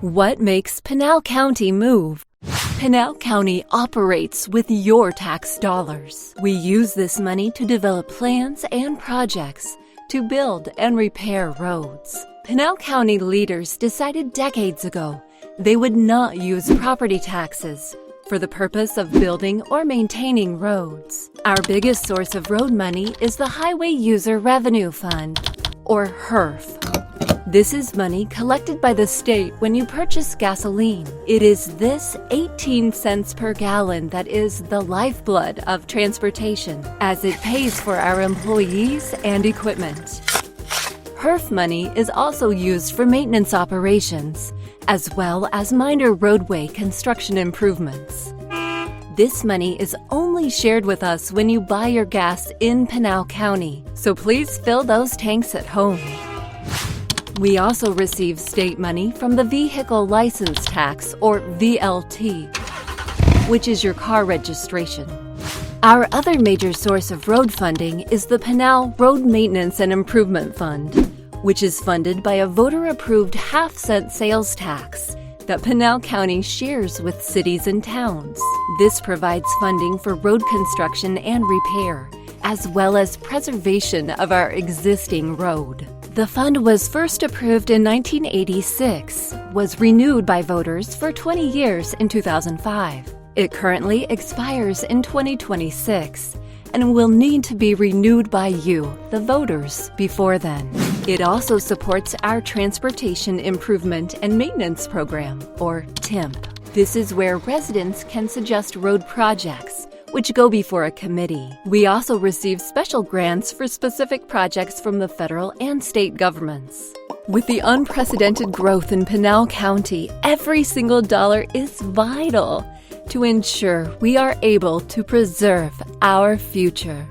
What makes Pinal County move? Pinal County operates with your tax dollars. We use this money to develop plans and projects to build and repair roads. Pinal County leaders decided decades ago they would not use property taxes for the purpose of building or maintaining roads. Our biggest source of road money is the Highway User Revenue Fund, or HURF. This is money collected by the state when you purchase gasoline. It is this 18 cents per gallon that is the lifeblood of transportation, as it pays for our employees and equipment. HURF money is also used for maintenance operations, as well as minor roadway construction improvements. This money is only shared with us when you buy your gas in Pinal County, so please fill those tanks at home. We also receive state money from the Vehicle License Tax, or VLT, which is your car registration. Our other major source of road funding is the Pinal Road Maintenance and Improvement Fund, which is funded by a voter-approved half-cent sales tax that Pinal County shares with cities and towns. This provides funding for road construction and repair, as well as preservation of our existing road. The fund was first approved in 1986, was renewed by voters for 20 years in 2005. It currently expires in 2026 and will need to be renewed by you, the voters, before then. It also supports our Transportation Improvement and Maintenance Program, or TIMP. This is where residents can suggest road projects, which go before a committee. We also receive special grants for specific projects from the federal and state governments. With the unprecedented growth in Pinal County, every single dollar is vital to ensure we are able to preserve our future.